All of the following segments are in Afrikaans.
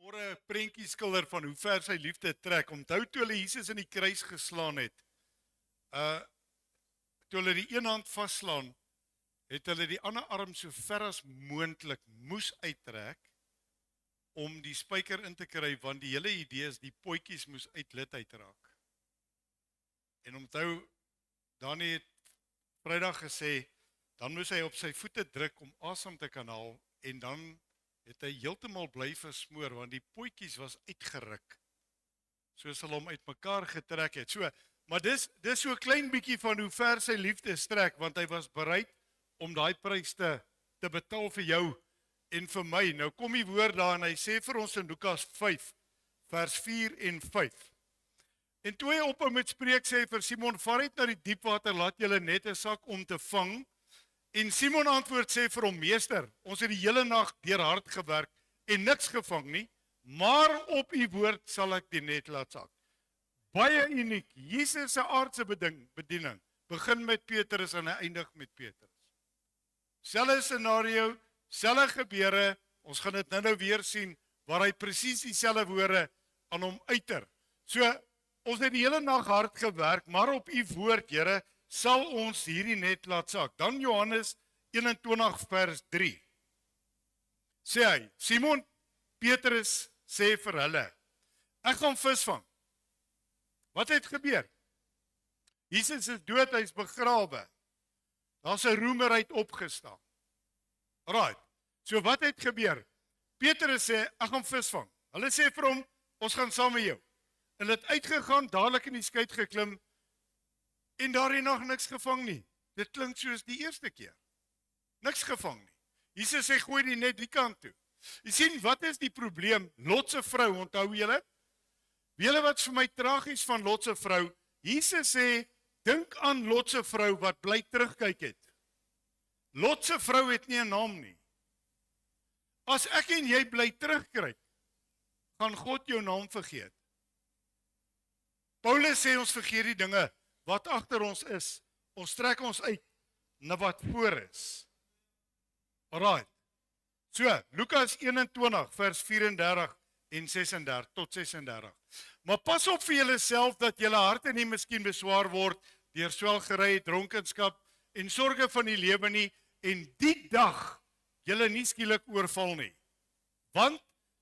môre 'n prentjie skilder van hoe ver sy liefde trek. Onthou toe hulle Jesus in die kruis geslaan het. Toe hulle die een hand vasslaan, het hulle die ander arm so ver as moontlik moes uittrek om die spyker in te kry, want die hele idee is die potjies moes uit lid uitraak. En onthou, Dani het Vrydag gesê, dan moes hy op sy voete druk om asem te kan haal, en dan het hy heeltemal bly versmoor, want die potjies was uitgeruk, soos hulle hom uitmekaar getrek het. Maar dis so 'n klein bietjie van hoe ver sy liefde strek, want hy was bereid om daai prys te betaal vir jou en vir my. Nou kom die woord daar en hy sê vir ons in Lukas 5, vers 4 en 5. En toe hy ophou met spreek, sê hy vir Simon, vaar uit na die diepwater, laat julle net 'n sak om te vang. En Simon antwoord sê vir hom, meester, ons het die hele nag deur hard gewerk en niks gevang nie, maar op u woord sal ek die net laat sak. Baie uniek, Jesus se aardse bediening begin met Petrus en hy eindig met Petrus. Selfe scenario, selfe gebeure, ons gaan dit nou weer sien, waar hy presies dieselfde woorde aan hom uiter. So, ons het die hele nag hard gewerk, maar op u woord, Here, sal ons hierdie net laat sak. Dan Johannes 21 vers 3. Sê hy, Simon, Petrus sê vir hulle, ek gaan visvang. Wat het gebeur? Jesus is dood, hy is begrawe. Daar's 'n roemer uit opgestaan. Right. So wat het gebeur? Petrus sê, ek gaan visvang. Hulle sê vir hom, ons gaan saam met jou. Hulle het uitgegaan, dadelik in die skei geklim, en daarin nog niks gevang nie. Dit klink soos die eerste keer. Niks gevang nie. Jesus sê, gooi die net die kant toe. Jy sien, wat is die probleem? Lot se vrou, onthou julle? Weet julle wat vir my tragies van Lot se vrou? Jesus sê, dink aan Lot se vrou wat bly terugkyk het. Lot se vrou het nie 'n naam nie. As ek en jy bly terugkyk, gaan God jou naam vergeet. Paulus sê ons vergeet die dinge wat agter ons is. Ons trek ons uit na wat voor is. Alright. So, Lukas 21 vers 34 en 36 tot 36. Maar pas op vir julleself dat julle harte nie miskien beswaar word deur swelgery, dronkenskap en sorge van die lewe nie, en die dag julle nie skielik oorval nie. Want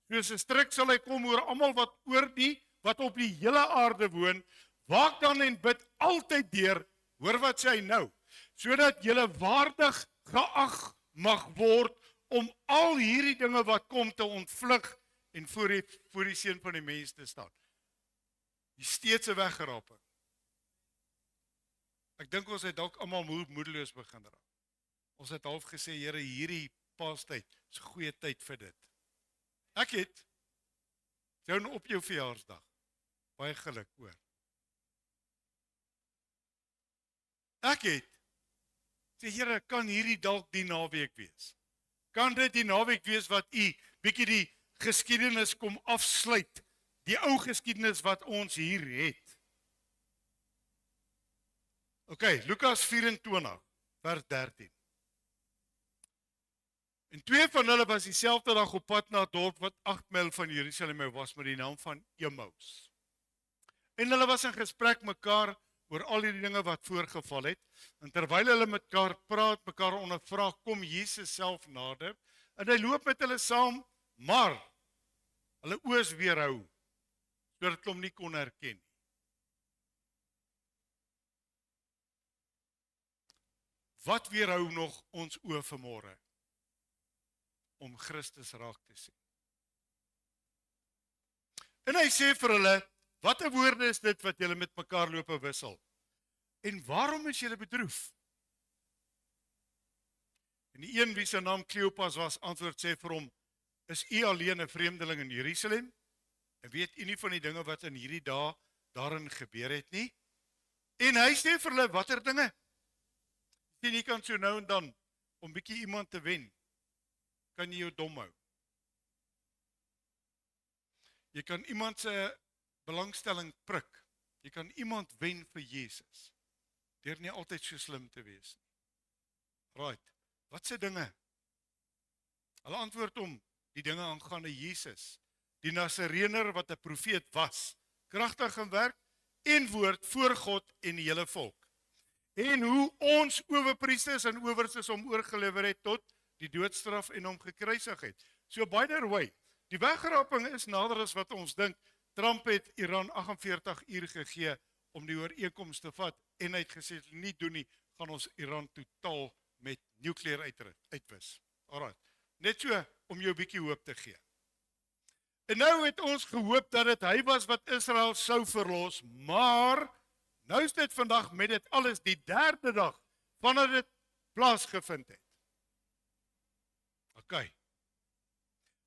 soos 'n struik sal hy kom oor almal wat op die hele aarde woon. Waak dan en bid altyd deur, hoor wat sê hy nou, sodat julle waardig geag mag word om al hierdie dinge wat kom te ontvlug en voor die seun van die mens te staan. Die steeds 'n weggeraping. Ek dink ons het dalk almal moedeloos begin raak. Ons het half gesê, Here, hierdie Paastyd is 'n goeie tyd vir dit. Ek het jou op jou verjaarsdag baie geluk hoor. Ek het sê, Here, kan hierdie dalk die naweek wees? Kan dit die naweek wees wat u bietjie die geskiedenis kom afsluit, die ou geskiedenis wat ons hier het? OK, Lukas 24 vers 13. En twee van hulle was dieselfde dag op pad na 'n dorp wat 8 myl van Jerusalem was, met die naam van Emmaus. En hulle was in gesprek mekaar oor al die dinge wat voorgeval het. En terwyl hulle met mekaar praat, mekaar ondervra, kom Jesus self nader. En hy loop met hulle saam, maar hulle oë is weerhou, sodat hulle hom nie kon herken nie. Wat weerhou nog ons oë vanmôre om Christus raak te sien? En hy sê vir hulle, watter woorde is dit wat julle met mekaar loop wissel? En waarom is julle bedroef? En die een wie se naam Kleopas was, antwoord sê vir hom, is u alleen 'n vreemdeling in Jerusalem? En weet u nie van die dinge wat in hierdie dae daarin gebeur het nie? En hy sê vir hulle, watter dinge? Sien, jy kan so nou en dan, om bietjie iemand te wen, kan jy jou dom hou. Jy kan iemand se belangstelling prik. Jy kan iemand wen vir Jesus, deur nie altyd so slim te wees nie. Right, wat se dinge? Hulle antwoord hom, die dinge aangaande Jesus, die Nasarener wat 'n profeet was, kragtig in werk en woord voor God en die hele volk. En hoe ons owerpriesters en owerstes hom oorgelewer het tot die doodstraf en hom gekruisig het. So by the way, die wegraping is nader as wat ons dink. Trump het Iran 48 uur gegee om die ooreenkoms te vat en hy het gesê, as hulle nie doen nie, gaan ons Iran totaal met nukleer uitwis. Alright, net so om jou 'n bietjie hoop te gee. En nou het ons gehoop dat dit hy was wat Israel sou verlos, maar nou is dit vandag met dit alles die 3de dag vandat dit plaasgevind het. OK.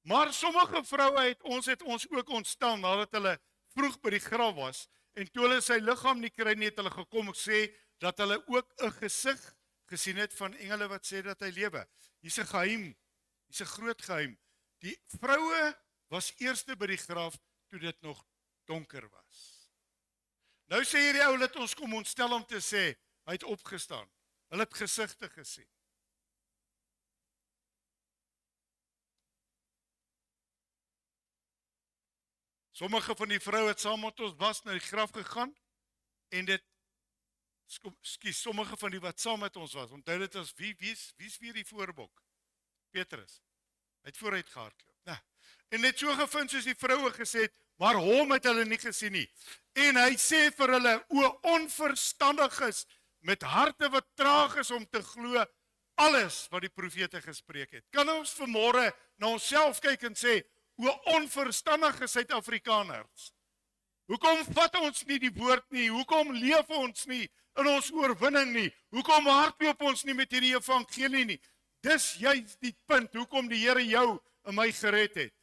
Maar sommige vroue het ons ook ontstaan nadat hulle vroeg by die graf was en toe hulle sy liggaam nie kry nie, het hulle gekom en sê dat hulle ook 'n gesig gesien het van engele wat sê dat hy lewe. Hier's 'n geheim, hier's 'n groot geheim. Die vroue was eerste by die graf toe dit nog donker was. Nou sê hierdie ou dat ons kom ontstel om te sê, hy het opgestaan. Hulle het gesigte gesien. Sommige van die vroue het saam met ons was na die graf gegaan en dit sommige van die wat saam met ons was. Onthou dit as wie's weer die voorbok? Petrus. Hy het vooruit gehardloop. Nou, en net so gevind soos die vroue gesê het, maar hom het hulle nie gesien nie. En hy sê vir hulle, o onverstandiges, met harte wat traag is om te glo alles wat die profete gespreek het. Kan ons vanmôre na onsself kyk en sê, o onverstandige Suid-Afrikaners, hoekom vat ons nie die woord nie? Hoekom leef ons nie in ons oorwinning nie? Hoekom hardloop ons nie met hierdie evangelie nie? Dis juist die punt, hoekom die Here jou en my gered het.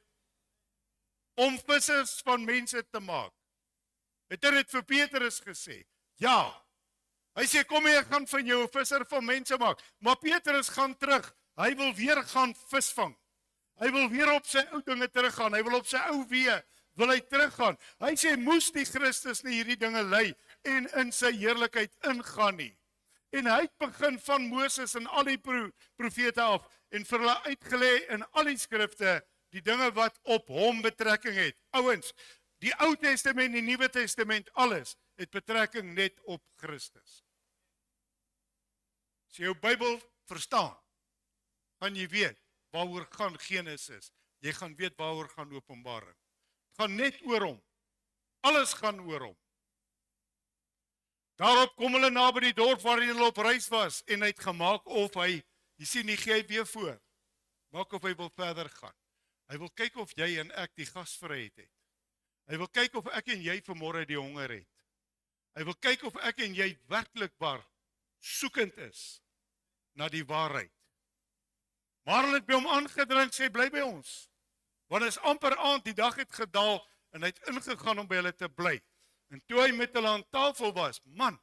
Om vissers van mense te maak. Het hy dit vir Petrus gesê? Ja. Hy sê, kom hier, ek gaan van jou 'n visser van mense maak. Maar Petrus gaan terug. Hy wil weer gaan visvang. Hy wil weer op sy ou dinge teruggaan. Hy wil op sy ou weë wil hy teruggaan. Hy sê, moes die Christus nie hierdie dinge lei en in sy heerlikheid ingaan nie. En hy het begin van Moses en al die profete af en vir hulle uitgelê in al die skrifte die dinge wat op hom betrekking het. Ouens, die Ou Testament, die Nuwe Testament, alles het betrekking net op Christus. As jy jou Bybel verstaan, gaan jy weet waaroor gaan Genesis. Jy gaan weet waaroor gaan Openbaring. Het gaan net oor hom. Alles gaan oor hom. Daarop kom hulle na by die dorp waar hulle op reis was en hy het gemaak of hy, jy sien, nie gee hy weer voor. Maak of hy wil verder gaan. Hy wil kyk of jy en ek die gasvryheid het. Hy wil kyk of ek en jy vanmôre die honger het. Hy wil kyk of ek en jy werklikbaar soekend is na die waarheid. Maar hulle het by hom aangedring, sê bly by ons. Want is amper aand, die dag het gedaal en hy het ingegaan om by hulle te bly. En toe hy met hulle aan tafel was, man,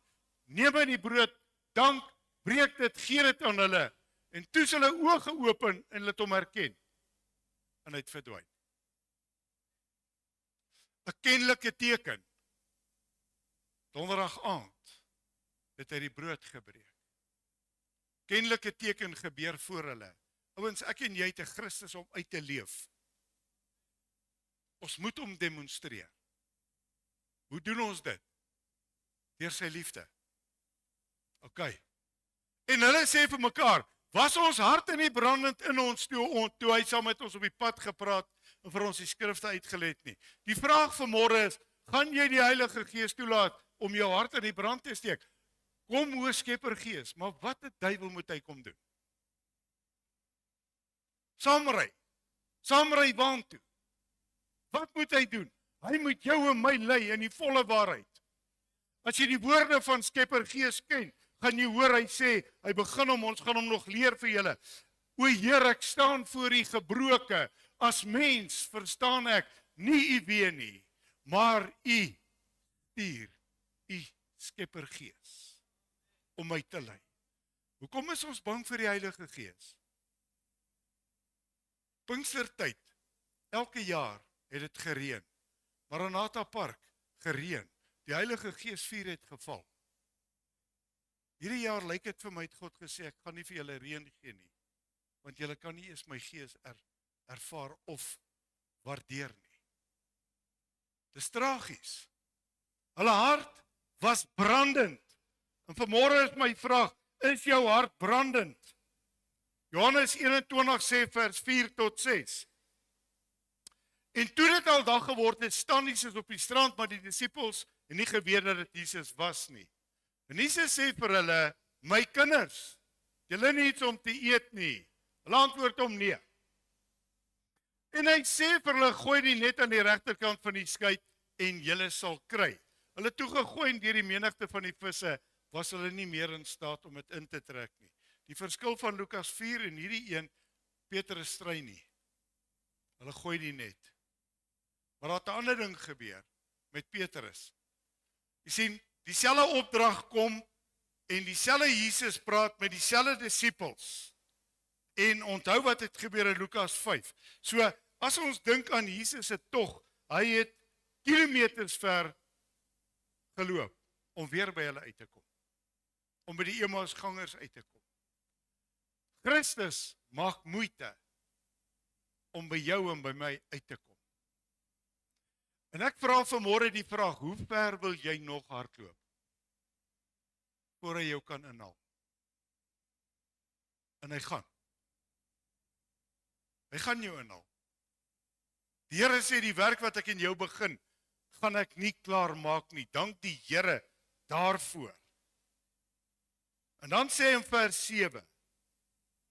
neem hy die brood, dank, breek dit, gee dit aan hulle. En toe is hulle oë geopen en hulle het hom herken. En hy het verdwyn. 'n Kenlike teken. Donderdag aand het hy die brood gebreek. Kenlike teken gebeur voor hulle. Ouens, ek en jy het 'n Christus om uit te leef. Ons moet hom demonstreer. Hoe doen ons dit? Deur sy liefde. OK. En hulle sê vir mekaar, was ons harte nie brandend in ons toe hy saam met ons op die pad gepraat en vir ons die skrifte uitgelê het nie. Die vraag vanmôre is, gaan jy die Heilige Gees toelaat om jou hart in die brand te steek? Kom o Skepper Gees, maar wat 'n duiwel moet hy kom doen? Saamry waantoe. Wat moet hy doen? Hy moet jou en my lei in die volle waarheid. As jy die woorde van Skepper Gees ken, gaan jy hoor hy sê, hy begin ons gaan hom nog leer vir julle. O Heer, ek staan voor u gebroke. As mens verstaan ek nie u weë nie, maar u stuur u Skepper Gees om my te lei. Hoekom is ons bang vir die Heilige Gees? Pinkstertyd, elke jaar het dit gereën. Maranatha Park, gereën. Die Heilige Gees vuur het geval. Hierdie jaar lyk dit vir my het God gesê, ek gaan nie vir julle reën gee nie, want julle kan nie eens my gees ervaar of waardeer nie. Dis tragies. Hulle hart was brandend. En vanmôre is my vraag, is jou hart brandend? Johannes 21 sê vers 4 tot 6. En toe dit al dag geword het, staan Jesus op die strand, maar die disippels het nie geweet dat dit Jesus was nie. En Jesus sê vir hulle, my kinders, julle het nie iets om te eet nie. Hulle antwoord hom nee. En hy sê vir hulle, gooi die net aan die regterkant van die skei en julle sal kry. Hulle toe gegooi en deur die menigte van die visse was hulle nie meer in staat om dit in te trek nie. Die verskil van Lukas 4 en hierdie een, Petrus stry nie. Hulle gooi die net. Maar daar het 'n ander ding gebeur met Petrus. Jy sien, dieselfde opdrag kom en dieselfde Jesus praat met dieselfde disippels. En onthou wat het gebeur in Lukas 5. So, as ons dink aan Jesus se tog, hy het kilometers ver geloop om weer by hulle uit te kom. Om by die Emmausgangers uit te kom. Christus maak moeite om by jou en by my uit te kom. En ek vra vanmôre die vraag, hoe ver wil jy nog hardloop voor hy jou kan inhaal? En hy gaan. Hy gaan jou inhaal. Die Here sê die werk wat ek in jou begin, gaan ek nie klaar maak nie. Dank die Here daarvoor. En dan sê hy in vers 7,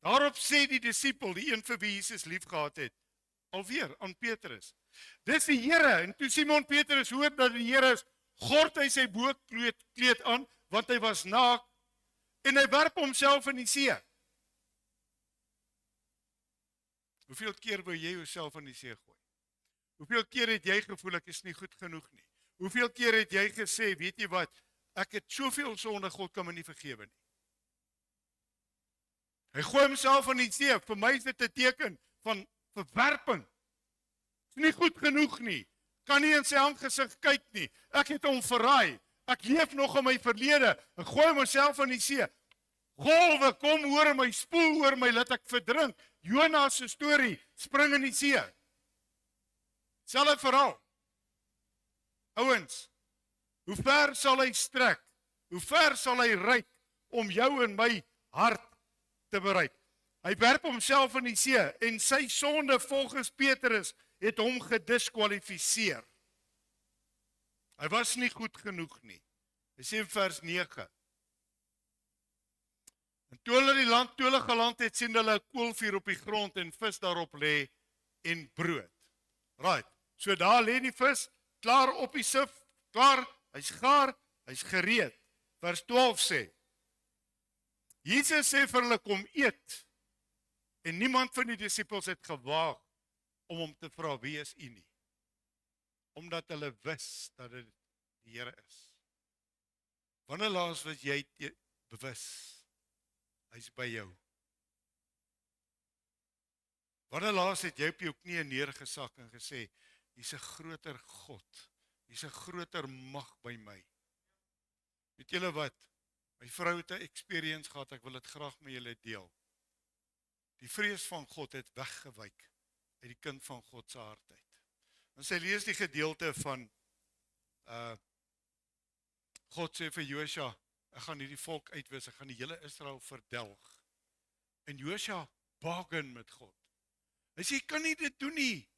daarop sê die disipel, die een vir wie Jesus lief gehad het, alweer aan Petrus, dis die Here. En toe Simon Petrus hoor dat die Here is, gord hy sy boekleed aan, want hy was naak, en hy werp homself in die see. Hoeveel keer wou jy jouself in die see gooi? Hoeveel keer het jy gevoel ek is nie goed genoeg nie? Hoeveel keer het jy gesê, weet jy wat, ek het soveel sonde, God kan my nie vergewe nie. Hy gooi homself in die see, vir my is dit 'n teken van verwerping. Is nie goed genoeg nie, kan nie in sy aangesig kyk nie, ek het hom verraai, ek leef nog in my verlede, ek gooi myself in die see, golwe kom oor my, spoel oor my, laat ek verdrink. Jonas se storie, spring in die see. Selfe verhaal. Ouens, hoe ver sal hy strek? Hoe ver sal hy reik om jou en my hart te bereik? Hy werp homself in die see en sy sonde volgens Petrus het hom gediskwalifiseer. Hy was nie goed genoeg nie. Hy sê in vers 9. En toe hulle geland het, sien hulle 'n koolvuur op die grond en vis daarop lê en brood. Right. So daar lê die vis, klaar op die sif, klaar, hy's gaar, hy's gereed. Vers 12 sê, Jesus sê vir hulle, kom eet. En niemand van die disippels het gewaag om hom te vra, wie is u nie? Omdat hulle wis dat dit die Here is. Wanneer laas was jy bewus? Hy's by jou. Wanneer laas het jy op jou knieë neergesak en gesê, hier's 'n groter God, hier's 'n groter mag by my. Weet julle wat? My vrou het 'n experience gehad, ek wil dit graag met julle deel. Die vrees van God het weggewyk uit die kind van God se hart uit. En sy lees die gedeelte van God sê vir Josua, ek gaan hierdie volk uitwis, ek gaan die hele Israel verdelg. En Josua bargain met God. Hy sê, jy kan nie dit doen nie.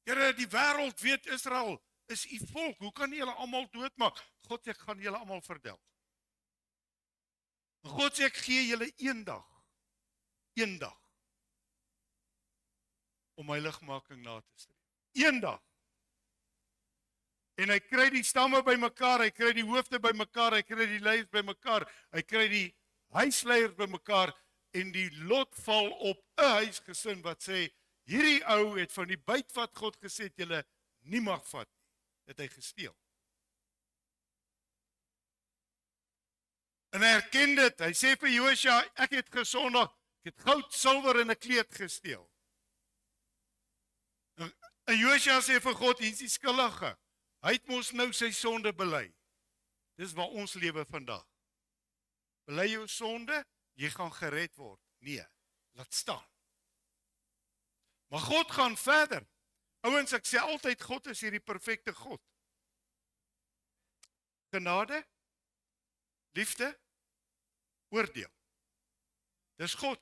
Here, die wêreld weet Israel is u volk, hoe kan jy hulle almal doodmaak? God sê, ek gaan julle almal verdelg. En God sê, ek gee julle een dag, om heiligmaking na te streef. Een dag. En hy kry die stamme bymekaar, hy kry die hoofde bymekaar, hy kry die leiers bymekaar, hy kry die huisleiers bymekaar, en die lot val op 'n huisgesin wat sê, hierdie ou het van die byt wat God gesê het, julle nie mag vat nie, het hy gesteel. En hy erken dit, hy sê vir Josua, ek het gesondig, ek het goud, silwer en 'n kleed gesteel. En Josua sê vir God, hier is die skuldige. Hy het mos nou sy sonde bely. Dis waar ons lewe vandag. Bely jou sonde, jy gaan gered word. Nee, laat staan. Maar God gaan verder. Ouens, ek sê altyd, God is hierdie perfekte God. Genade, liefde, oordeel. Dis God.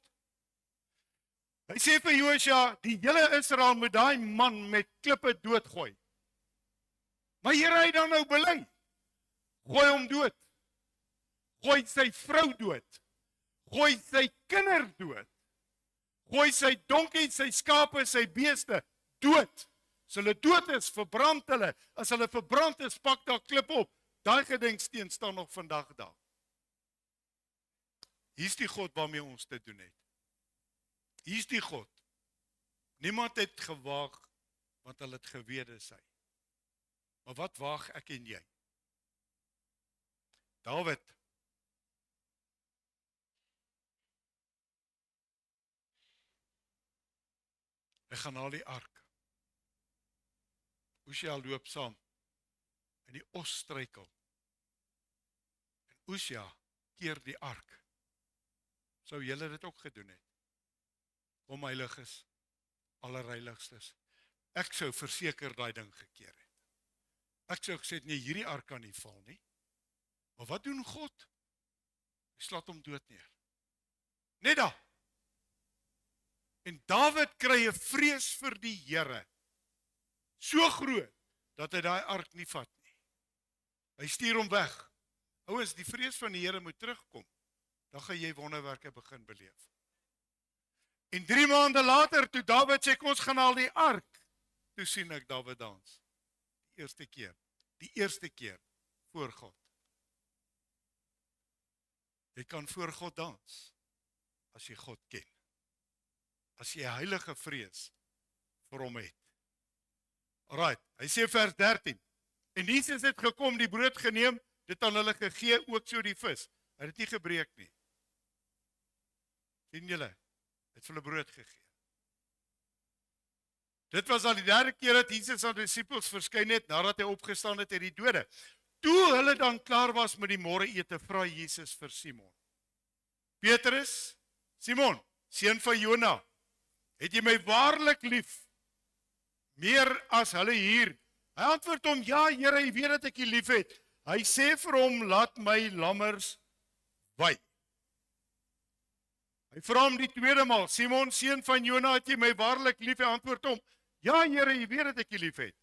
Hy sê vir Josua, die hele Israel moet daai man met klippe doodgooi. Maar Here het dan nou bely. Gooi hom dood. Gooi sy vrou dood. Gooi sy kinders dood. Gooi sy donkies, sy skape, sy beeste dood. As hulle dood is, verbrand hulle. As hulle verbrand is, pak daar klip op. Daai gedenksteen staan nog vandag daar. Hier's die God waarmee ons te doen het. Hier's die God. Niemand het gewaag, want hulle het geweet dis hy. Maar wat waag ek en jy? Dawid. Hy gaan na die ark. Usia loop saam. En die os struikel. En Usia keer die ark. Sou julle dit ook gedoen het? Kom heiliges, allerheiligstes. Ek sou verseker daai ding gekeer het. Ek sou gesê, nee, hierdie ark kan nie val nie. Maar wat doen God? Hy slaat hom dood neer. Net daar. En Dawid kry 'n vrees vir die Here. So groot, dat hy daai ark nie vat nie. Hy stuur hom weg. Ouens, die vrees van die Here moet terugkom. Dan gaan jy wonderwerke begin beleef. En 3 maande later, toe Dawid sê, ons gaan haal die ark, toe sien ek Dawid dans. Die eerste keer voor God. Jy kan voor God dans, as jy God ken. As jy heilige vrees vir hom het. Alright, hy sê vers 13. En Jesus het gekom, die brood geneem, dit aan hulle gegee, ook so die vis. Hy het dit nie gebreek nie. Sien julle? Het vir hulle brood gegee. Dit was al die 3de keer dat Jesus aan die disippels verskyn het, nadat hy opgestaan het uit die dode. Toe hulle dan klaar was met die môreete, vra Jesus vir Simon. Petrus, Simon, seun van Jona, het jy my waarlik lief? Meer as hulle hier? Hy antwoord hom, ja Here, jy weet dat ek jy lief het. Hy sê vir hom, laat my lammers wei. Hy vra hom die tweede maal, Simon, seun van Jona, het jy my waarlik lief? Hy antwoord hom, ja Here, jy weet dat ek jy lief het.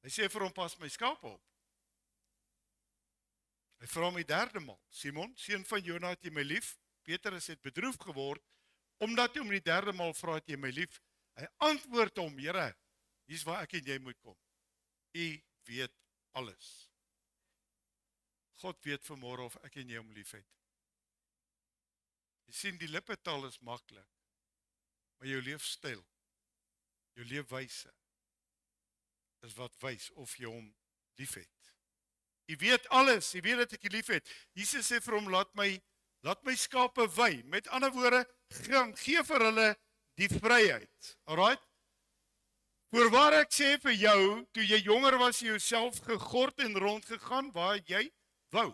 Hy sê vir hom, pas my skape op. Hy vra hom die 3de maal, Simon, seun van Jona, het jy my lief? Petrus het bedroef geword, omdat hy hom die 3de maal vra, het jy my lief? Hy antwoord hom, Here, hier's waar ek en jy moet kom. U weet alles. God weet vanmôre of ek en jy hom lief het. Jy sien, die lippetaal is maklik, maar jou leefstyl, jou leefwyse, is wat wys of jy hom lief het. Jy weet alles, jy weet dat ek jy lief het. Jesus sê vir hom, laat my skape wei. Met ander woorde, gee vir hulle die vryheid. Alright? Voorwaar ek sê vir jou, toe jy jonger was, jy jouself gegord en rondgegaan, waar jy wou.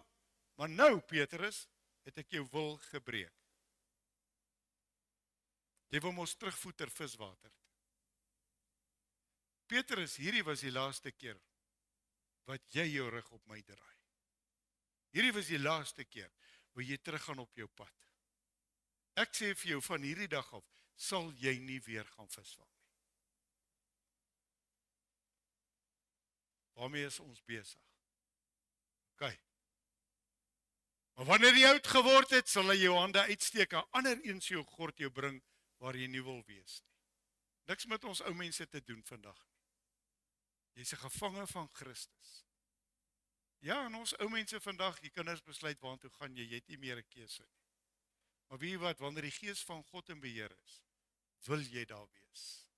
Maar nou, Petrus, het ek jou wil gebreek. Jy wil ons terugvoeter viswater. Petrus, hierdie was die laaste keer wat jy jou rug op my draai. Hierdie was die laaste keer waar jy teruggaan op jou pad. Ek sê vir jou, van hierdie dag af, sal jy nie weer gaan visvang nie. Waarmee is ons besig? OK. Maar wanneer jy oud geword het, sal hy jou hande uitsteek, 'n ander een se jou gord jou bring, waar jy nie wil wees nie. Niks met ons ou mense te doen vandag nie. Jy's 'n gevange van Christus. Ja, en ons ou mense vandag, die kinders besluit waartoe gaan jy het nie meer 'n keuse nie. Maar weet jy wat, wanneer die Gees van God in beheer is, wil jy daar wees.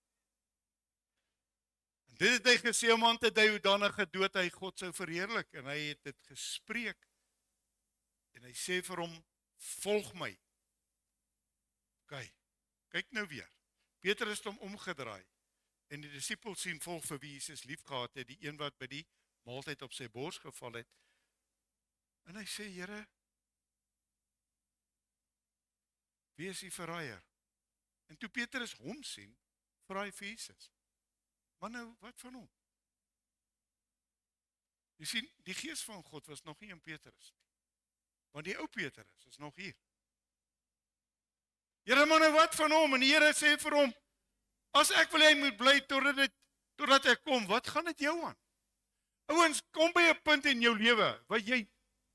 En dit het hy gesê om aan te dui hoe danige dood hy God sou verheerlik, en hy het dit gespreek, en hy sê vir hom, volg my. OK, kyk nou weer. Petrus het hom omgedraai, en die disipels sien volg vir wie Jesus lief gehad het, die een wat by die maaltyd op sy bors geval het, en hy sê, Here, wie is die verraaier? En toe Petrus hom sien, vra hy vir Jesus, Maar nou, wat van hom? Jy sien, die gees van God was nog nie in Petrus nie. Want die ou Petrus is nog hier. Here, maar nou wat van hom? En die Here sê vir hom, as ek wil hy moet bly totdat ek kom, wat gaan dit jou aan? Ouens, kom by 'n punt in jou lewe waar jy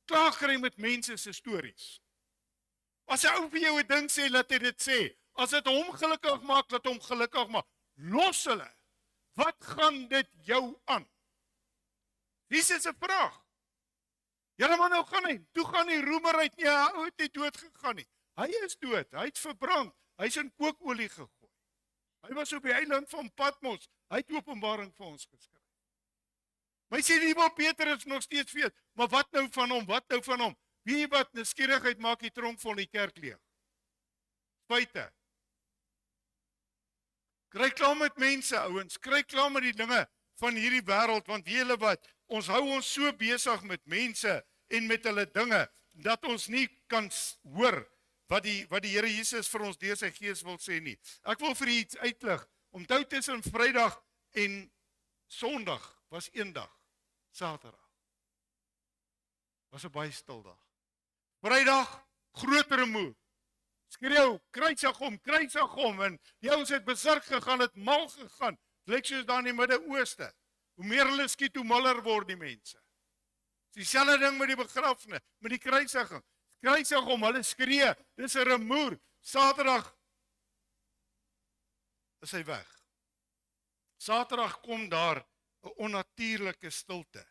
klaar kry met mense se stories. As 'n ou vir jou 'n ding sê, laat hy dit sê. As dit hom gelukkig maak, laat hom gelukkig maak. Los hulle. Wat gaan dit jou aan? Dis 'n vraag. Ja, maar nou gaan hy. Toe gaan die roemer uit nie, hy het nie dood gegaan nie. Hy is dood. Hy het verbrand. Hy's in kookolie gegooi. Hy was op die eiland van Patmos. Hy het Openbaring vir ons geskryf. Maar sê die Petrus nog steeds weet, maar wat nou van hom? Wat nou van hom? Weet jy wat, nuuskierigheid maak die tronk vol die kerk leeg. Feite. Kry klaar met mense, ouens, kry klaar met die dinge van hierdie wêreld, want weet julle wat, ons hou ons so besig met mense en met hulle dinge, dat ons nie kan hoor wat die Here Jesus vir ons deur sy gees wil sê nie. Ek wil vir u iets uitlig. Onthou tussen Vrydag en Sondag was een dag, Saterdag. Was 'n baie stil dag. Vrydag, groot rumoer. Skreeu, kruisig hom, en die ouens het besurg gegaan, het mal gegaan. Het lyk soos daar in die Midde-Ooste. Hoe meer hulle skiet, hoe maller word die mense. Dis dieselfde ding met die begrafnis, met die kruisiging. Kruisig hom, hulle skree, dis 'n rumoer. Saterdag is hy weg. Saterdag kom daar 'n onnatuurlike stilte.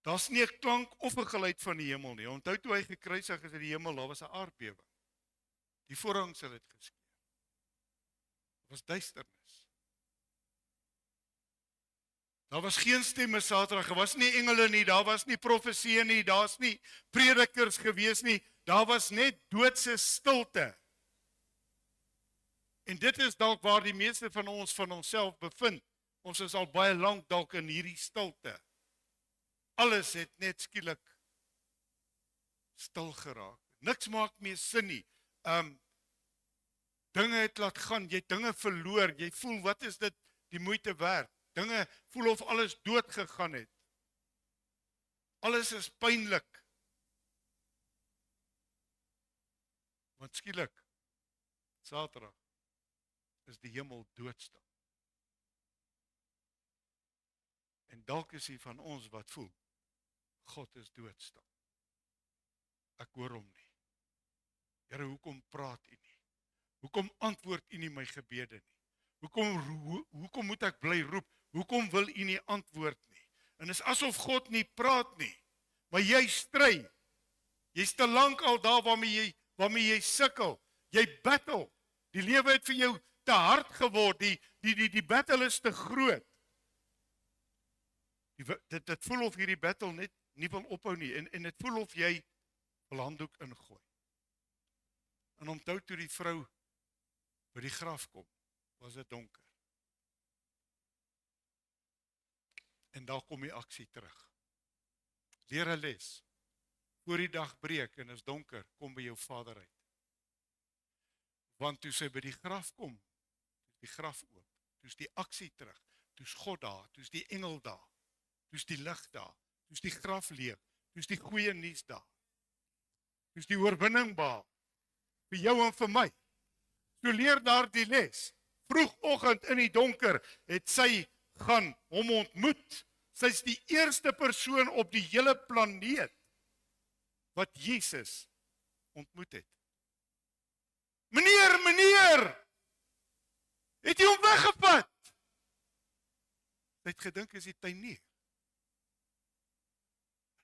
Daar's nie 'n klank of 'n geluid van die hemel nie. Onthou toe hy gekruisig is in die hemel, daar was 'n aardbewing. Die voorhangs het dit geskeur. Dit was duisternis. Daar was geen stemme Saterdag, daar was nie engele nie, daar was nie profeseë nie, daar's nie predikers gewees nie, daar was net doodse stilte. En dit is dalk waar die meeste van ons van onsself bevind. Ons is al baie lank dalk in hierdie stilte. Alles het net skielik stil geraak. Niks maak meer sin nie. Dinge het laat gaan, jy het dinge verloor, jy voel, wat is dit die moeite werd? Dinge voel of alles dood gegaan het. Alles is pynlik. Want skielik, Saterdag, is die hemel doodstil. En dalk is hy van ons wat voel, God is doodstil. Ek hoor hom nie. Here, hoekom praat u nie? Hoekom antwoord u nie my gebede nie? Hoekom moet ek bly roep? Hoekom wil u nie antwoord nie? En is asof God nie praat nie, maar jy stry. Jy's te lank al daar waarmee jy sukkel. Jy battle. Die lewe het vir jou te hard geword. Die battle is te groot. Dit voel of hierdie battle net nie wil ophou nie. En dit voel of jy 'n handdoek ingooi. En onthou toe die vrou by die graf kom, was dit donker. En daar kom die aksie terug. Leer 'n les. Voor die dag breek en is donker, kom by jou Vader uit. Want toe sy by die graf kom, is die graf oop. Toe is die aksie terug. Toe is God daar, toe is die engel daar. Toe is die lig daar. Toe is die graf leeg. Toe is die goeie nuus daar. Toe is die oorwinning behaal. Vir jou en vir my. So leer daar die les. Vroegoggend in die donker het sy gaan hom ontmoet. Sy is die eerste persoon op die hele planeet wat Jesus ontmoet het. Meneer, het jy hom weggevat? Sy het gedink is die tuinier.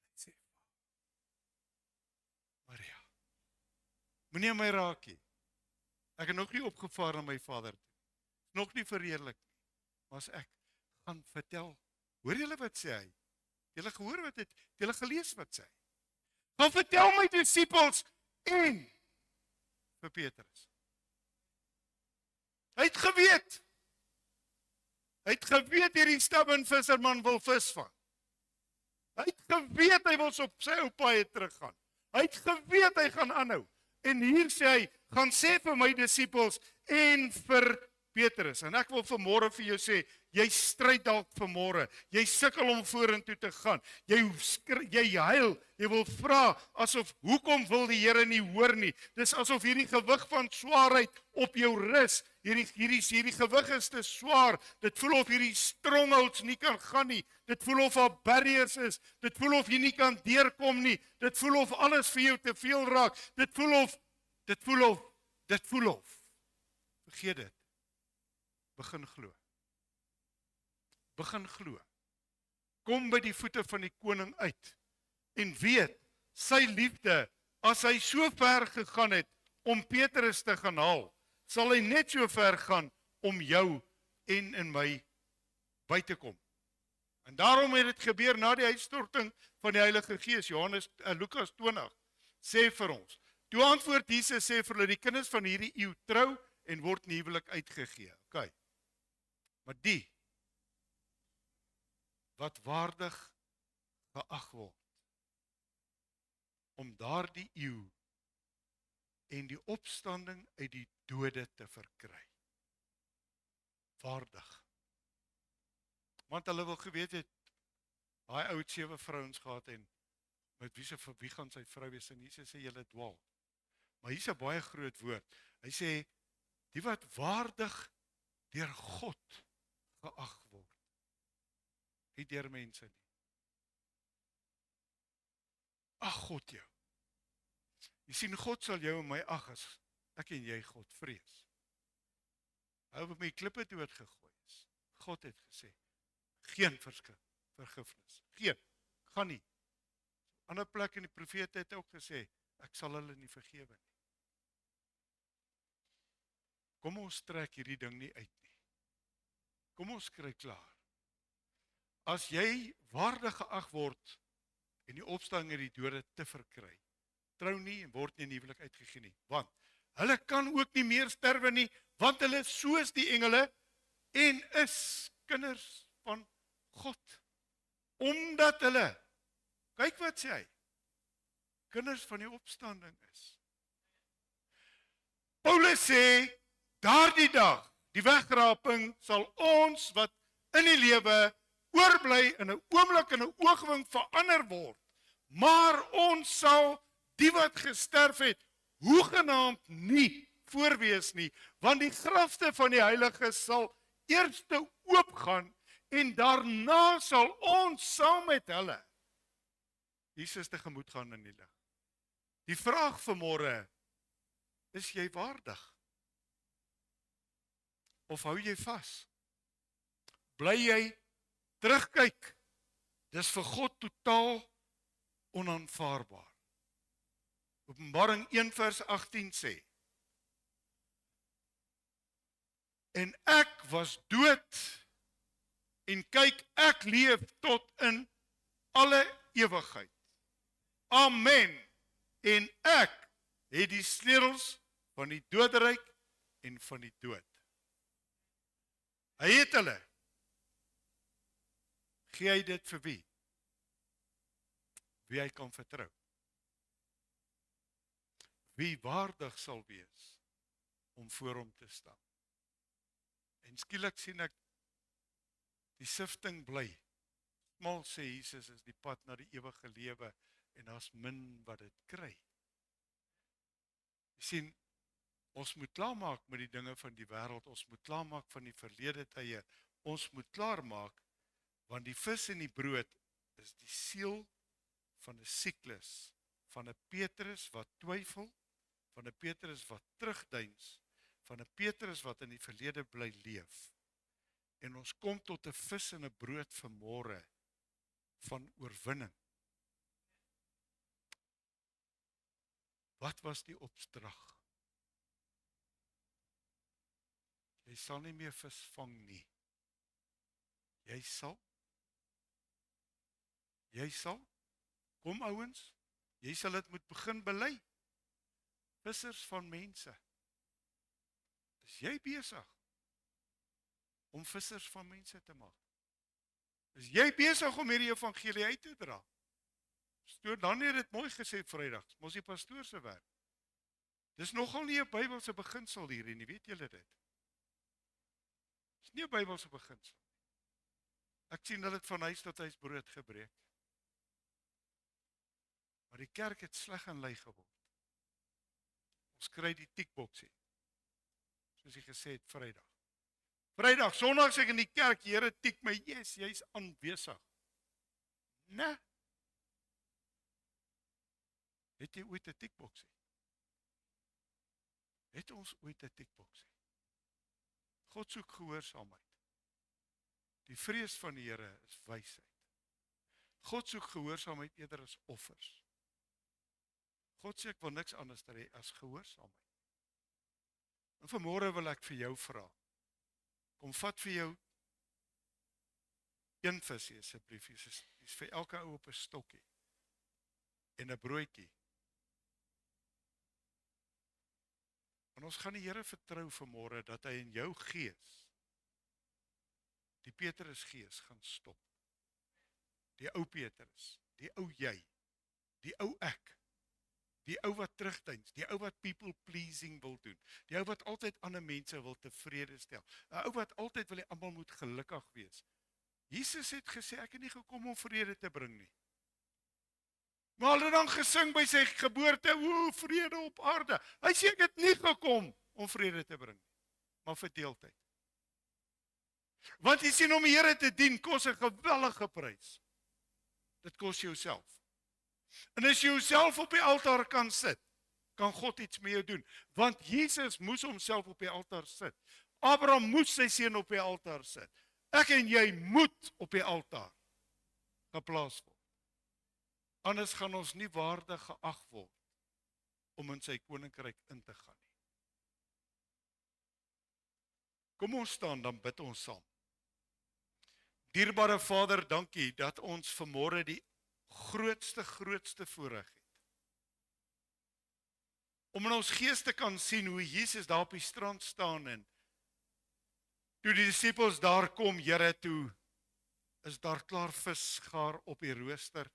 En hy sê, Maria, meneer my raakie, ek het nog nie opgevaar na my Vader toe. Nog nie verheerlik nie. Maar as ek gaan vertel, hoor julle wat sê hy? Julle gehoor wat het, julle gelees wat sê hy? Gaan vertel my disippels en vir Petrus. Hy het geweet. Hy het geweet hierdie stubborn visserman wil visvang. Hy het geweet hy wil op sy ou paai teruggaan. Hy het geweet hy gaan aanhou. En hier sê hy, gaan sê vir my disippels en vir Petrus. En ek wil vanmôre vir jou sê, jy stryd dalk vanmôre. Jy sukkel om vorentoe te gaan. Jy huil, jy wil vra asof hoekom wil die Here nie hoor nie? Dis asof hierdie gewig van swaarheid op jou rus. Hierdie gewig is te swaar. Dit voel of hierdie strongholds nie kan gaan nie. Dit voel of daar barriers is. Dit voel of jy nie kan deurkom nie. Dit voel of alles vir jou te veel raak. Dit voel of. Vergeet dit. Begin glo. Begin glo. Kom by die voete van die koning uit en weet, sy liefde, as hy so ver gegaan het om Petrus te gaan haal, sal hy net so ver gaan om jou en in my by te kom. En daarom het dit gebeur na die uitstorting van die Heilige Gees. Lukas 20 sê vir ons. Toe antwoord Jesus sê vir hulle, die kinders van hierdie eeu trou en word in huwelik uitgegee. Okay. Maar die wat waardig geag word om daardie eeu en die opstanding uit die dode te verkry. Waardig. Want hulle wil geweet het, daai ou het 7 vrouens gehad en met wie gaan sy vrou wees? En Jesus sê, julle dwaal. Maar hier's 'n baie groot woord. Hy sê, die wat waardig deur God geag word. Nie deur mense nie. Ag God jou. Jy sien, God sal jou en my ag as ek en jy God vrees. Hy het my klippe doodgegooi is. God het gesê, geen vergifnis. Geen, gaan nie. Ander plek in die profete het ook gesê, ek sal hulle nie vergewe nie. Kom ons trek hierdie ding nie uit nie. Kom ons kry klaar. As jy waardig geag word en die opstanding uit die dode te verkry, trou nie en word nie in huwelik uitgegee nie, want hulle kan ook nie meer sterwe nie, want hulle is soos die engele en is kinders van God. Omdat hulle, kyk wat sê hy, kinders van die opstanding is. Paulus sê, daardie dag, die wegraping, sal ons wat in die lewe oorbly in 'n oomblik en 'n oogwink verander word. Maar ons sal die wat gesterf het, hoegenaamd nie voorwees nie, want die grafte van die heiliges sal eers oopgaan en daarna sal ons saam met hulle Jesus tegemoet gaan in die lig. Die vraag vanmôre, is jy waardig? Of hou jy vas? Bly jy terugkyk? Dis vir God totaal onaanvaarbaar. Openbaring 1 vers 18 sê, en ek was dood, en kyk, ek leef tot in alle ewigheid. Amen. En ek het die sleutels van die doderyk en van die dood. Hy het hulle. Gee hy dit vir wie? Wie hy kan vertrou. Wie waardig sal wees om voor hom te staan. En skielik sien ek die sifting bly. Smal sê Jesus is die pad na die ewige lewe en daar's min wat dit kry. Jy sien, ons moet klaarmaak met die dinge van die wêreld, ons moet klaarmaak van die verlede tye, ons moet klaarmaak, want die vis en die brood is die siel van 'n siklus, van 'n Petrus wat twyfel, van 'n Petrus wat terugdeins, van 'n Petrus wat in die verlede bly leef. En ons kom tot 'n vis en 'n brood vanmôre van oorwinning. Wat was die opdrag? Jy sal nie meer vis vang nie. Jy sal, kom ouens, jy sal dit moet begin bely. Vissers van mense. Is jy besig om vissers van mense te maak? Is jy besig om hierdie evangelie uit te dra? Dan het dit mooi gesê Vrydag, mos die pastoor se werk. Dis nogal nie 'n Bybelse beginsel hierdie nie, weet julle dit? Dis nie 'n Bybelse beginsel. Ek sien hulle het van huis tot huis brood gebreek. Maar die kerk het sleg en lui geword. Ons kry die tikboksie. Soos hy gesê het, Vrydag. Vrydag, Sondag sê ek in die kerk, Here tik my, yes, jy's aanwesig. Nee. Het jy ooit 'n tikboksie? Het ons ooit 'n tikboksie? God soek gehoorsaamheid. Die vrees van die Here is wysheid. God soek gehoorsaamheid eerder as offers. God sê ek wil niks anders hê as gehoorsaamheid. En vanmôre wil ek vir jou vra. Kom vat vir jou een visie asseblief. Dis vir elke ou op 'n stokkie en 'n broodjie. En ons gaan die Here vertrou vanmôre dat hy in jou gees, die Petrus gees gaan stop. Die ou Petrus, die ou jy, die ou ek, die ou wat terugdeins, die ou wat people pleasing wil doen, die ou wat altyd ander mense wil tevrede stel, 'n ou wat altyd wil hê almal moet gelukkig wees. Jesus het gesê ek het nie gekom om vrede te bring nie. Maar hulle het dan gesing by sy geboorte, o, vrede op aarde. Hy sê ek het nie gekom om vrede te bring nie, maar verdeeldheid. Want jy sien om die Here te dien kos 'n geweldige prys. Dit kos jouself. En as jy jouself op die altaar kan sit, kan God iets met jou doen. Want Jesus moes homself op die altaar sit. Abraham moes sy seun op die altaar sit. Ek en jy moet op die altaar geplaas word. Anders gaan ons nie waardig geag word om in sy koninkryk in te gaan nie. Kom ons staan, dan bid ons saam. Dierbare Vader, dankie dat ons vanmôre die grootste voorreg het. Om in ons gees te kan sien hoe Jesus daar op die strand staan en toe die disippels daar kom, Here, toe is daar klaar vis gaar op die rooster.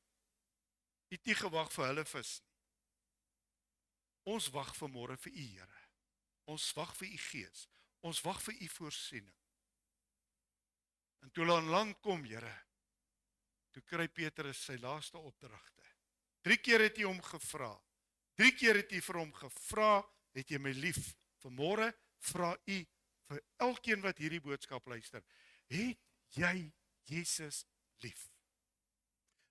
Jy het nie gewag vir hulle vis nie. Ons wag vanmôre vir U, Here. Ons wag vir U Gees. Ons wag vir U voorsiening. En toe hulle aan land kom, Here, toe kry Petrus sy laaste opdragte. 3 keer het hy hom gevra. 3 keer het hy vir hom gevra, het jy my lief? Vanmôre vra U vir elkeen wat hierdie boodskap luister, het jy Jesus lief?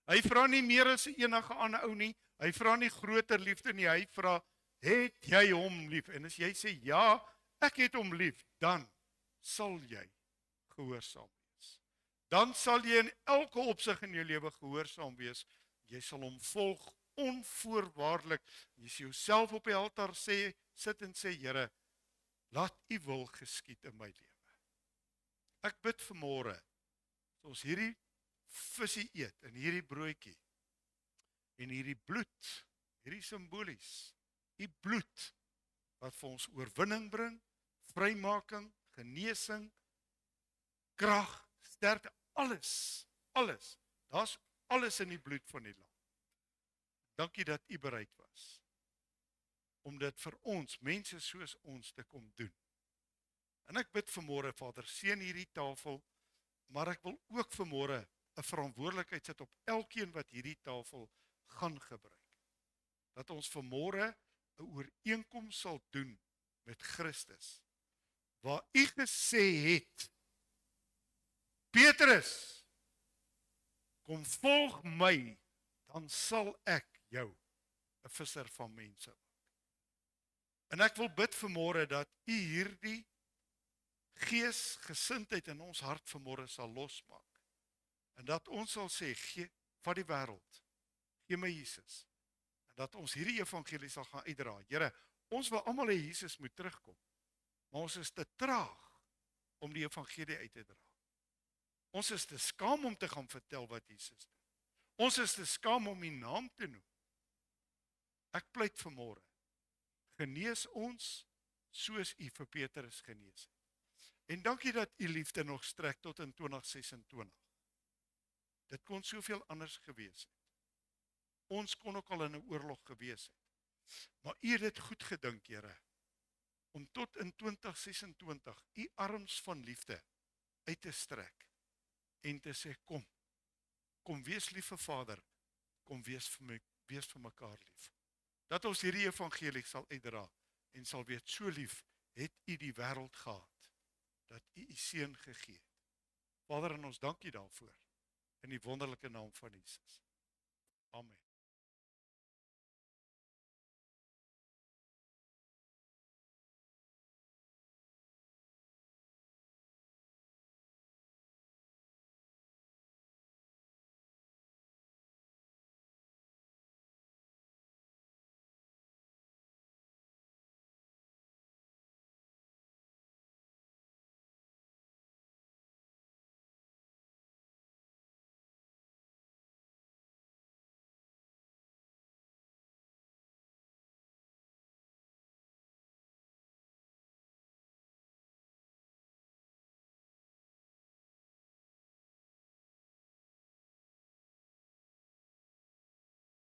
Hy vra nie meer as enige ander ou nie, hy vra nie groter liefde nie, hy vra, het jy hom lief? En as jy sê, ja, ek het hom lief, dan sal jy gehoorsaam wees. Dan sal jy in elke opsig in jou lewe gehoorsaam wees, jy sal hom volg onvoorwaardelik, jy sal jouself op die altaar sê, sit en sê, Here, laat U wil geskied in my lewe. Ek bid vanmôre, as ons hierdie visie eet, en hierdie broodjie, en hierdie bloed, hierdie simbolies, U bloed, wat vir ons oorwinning bring, vrymaking, genesing, krag, sterkte, alles, daar's alles in die bloed van die lam. Dankie dat U bereid was, om dit vir ons, mense soos ons, te kom doen. En ek bid vanmôre, Vader, seën hierdie tafel, maar ek wil ook vanmôre 'n verantwoordelikheid sit op elkeen wat hierdie tafel gaan gebruik. Dat ons vanmôre 'n ooreenkoms sal doen met Christus, waar U gesê het, Petrus, kom volg my, dan sal ek jou 'n visser van mense maak. En ek wil bid vanmôre dat U hierdie geesgesindheid in ons hart vanmôre sal losmaak. En dat ons sal sê, gee van die wêreld, gee my Jesus. En dat ons hierdie evangelie sal gaan uitdra. Here, ons wil almal hê Jesus moet terugkom. Maar ons is te traag om die evangelie uit te dra. Ons is te skaam om te gaan vertel wat Jesus doen. Ons is te skaam om U naam te noem. Ek pleit vanmôre, genees ons soos U vir Petrus genees het. En dankie dat U liefde nog strek tot in 2026. Dit kon soveel anders gewees het. Ons kon ook al in 'n oorlog gewees het. Maar U het dit goed gedink, Here, om tot in 2026 U arms van liefde uit te strek en te sê, kom wees lief vir Vader, kom wees vir mekaar lief. Dat ons hierdie evangelie sal uitdra en sal weet, so lief het U die wêreld gehad, dat U U seun gegee het. Vader, en ons dank U daarvoor, in die wonderlike naam van Jesus. Amen.